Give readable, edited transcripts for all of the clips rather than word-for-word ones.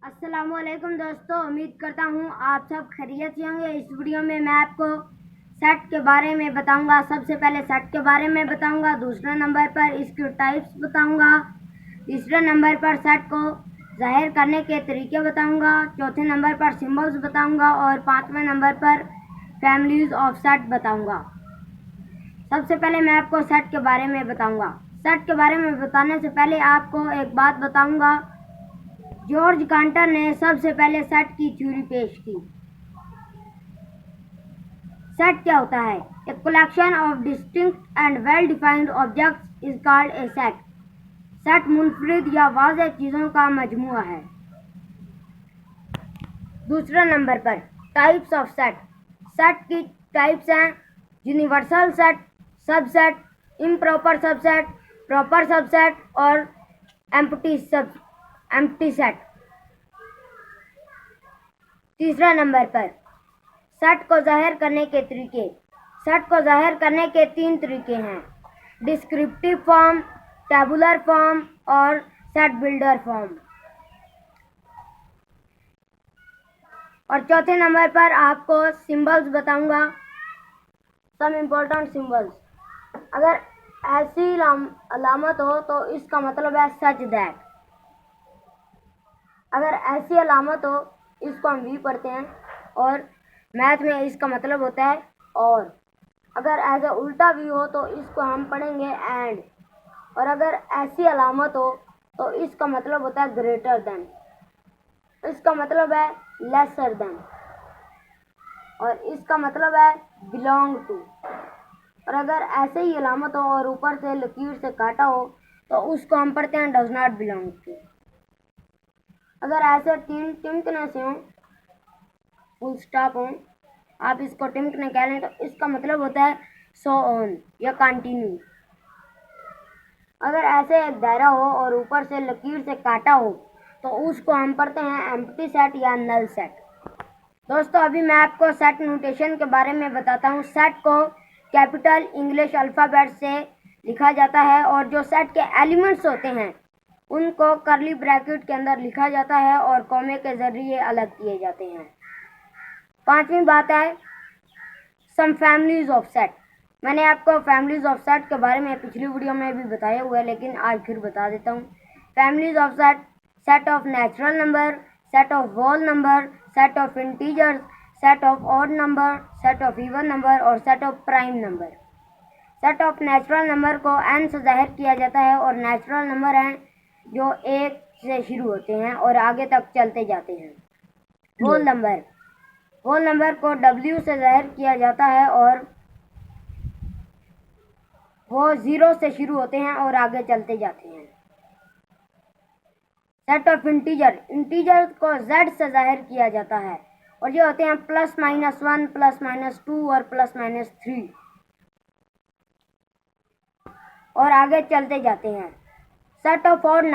अस्सलामुअलैकुम दोस्तों, उम्मीद करता हूँ आप सब खैरियत से होंगे। इस वीडियो में मैं आपको सेट के बारे में बताऊंगा। सबसे पहले सेट के बारे में बताऊंगा, दूसरे नंबर पर इसके टाइप्स बताऊंगा, तीसरे नंबर पर सेट को जाहिर करने के तरीके बताऊंगा, चौथे नंबर पर सिंबल्स बताऊंगा और पाँचवें नंबर पर फैमिलीज ऑफ सेट बताऊंगा। सबसे पहले मैं आपको सेट के बारे में बताऊंगा। सेट के बारे में बताने से पहले आपको एक बात बताऊंगा। जॉर्ज कांटर ने सबसे पहले सेट की थ्योरी पेश की। सेट क्या होता है? A collection of distinct and well defined objects is called a set. Set मुनफरिद या वाज़ेह चीज़ों का मजमूआ है। दूसरा नंबर पर टाइप्स ऑफ सेट। सेट की टाइप्स हैं universal set, subset, improper subset, proper subset और एम्प्टी सेट। तीसरा नंबर पर सेट को जाहिर करने के तरीके। सेट को जाहिर करने के 3 तरीके हैं: डिस्क्रिप्टिव फॉर्म, टेबुलर फॉर्म और सेट बिल्डर फॉर्म। और चौथे नंबर पर आपको सिंबल्स बताऊंगा, सम इम्पोर्टेंट सिंबल्स। अगर ऐसी अलामत हो तो इसका मतलब है सच दैट। अगर ऐसी अलामत हो, इसको हम भी पढ़ते हैं और मैथ में इसका मतलब होता है और। अगर ऐसा उल्टा भी हो तो इसको हम पढ़ेंगे एंड। और अगर ऐसी अलामत हो तो इसका मतलब होता है ग्रेटर देन। इसका मतलब है लेसर देन और इसका मतलब है बिलोंग टू। और अगर ऐसे ही अलामत हो और ऊपर से लकीर से काटा हो तो उसको हम पढ़ते हैं डज नॉट बिलोंग टू। अगर ऐसे टिमकने से हो, फुल स्टॉप हो, आप इसको टिमकने कह लें तो इसका मतलब होता है सो ऑन या कंटिन्यू। अगर ऐसे एक दायरा हो और ऊपर से लकीर से काटा हो तो उसको हम पढ़ते हैं एम्प्टी सेट या नल सेट। दोस्तों, अभी मैं आपको सेट नोटेशन के बारे में बताता हूँ। सेट को कैपिटल इंग्लिश अल्फ़ाबेट से लिखा जाता है और जो सेट के एलिमेंट्स होते हैं उनको करली ब्रैकेट के अंदर लिखा जाता है और कॉमे के जरिए अलग किए जाते हैं। पांचवी बात है सम फैमिलीज ऑफ सेट। मैंने आपको फैमिलीज ऑफ सेट के बारे में पिछली वीडियो में भी बताया हुआ है, लेकिन आज फिर बता देता हूँ। Families of set: set of natural number, set of whole number, set of integers, set of odd number, set of even number और set of prime number. Set of natural number को n से जाहिर किया जाता है और natural number हैं जो 1 से शुरू होते हैं और आगे तक चलते जाते हैं। होल नंबर को w से जाहिर किया जाता है और वो 0 से शुरू होते हैं और आगे चलते जाते हैं। सेट ऑफ इंटीजर को z से जाहिर किया जाता है और ये होते हैं +-1, +-2 और +-3 और आगे चलते जाते हैं। सेट ऑफ ऑड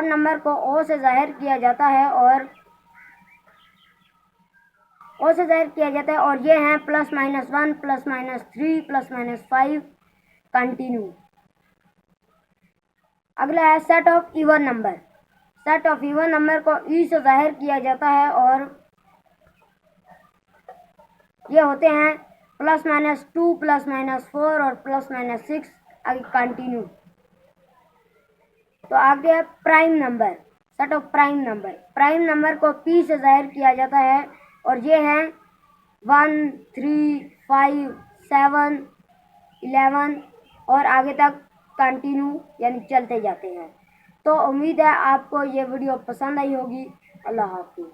नंबर को o से जाहिर किया जाता है और ये हैं +-1, +-3, +-5 कंटिन्यू। अगला है सेट ऑफ इवन नंबर को e से जाहिर किया जाता है और ये होते हैं +-2, +-4 और +-6 कंटिन्यू। तो आगे है prime number, set of prime number को p से जाहिर किया जाता है और ये हैं 1, 3, 5, 7, 11 और आगे तक कंटिन्यू यानी चलते जाते हैं। तो उम्मीद है आपको ये वीडियो पसंद आई होगी। अल्लाह हाफिज़।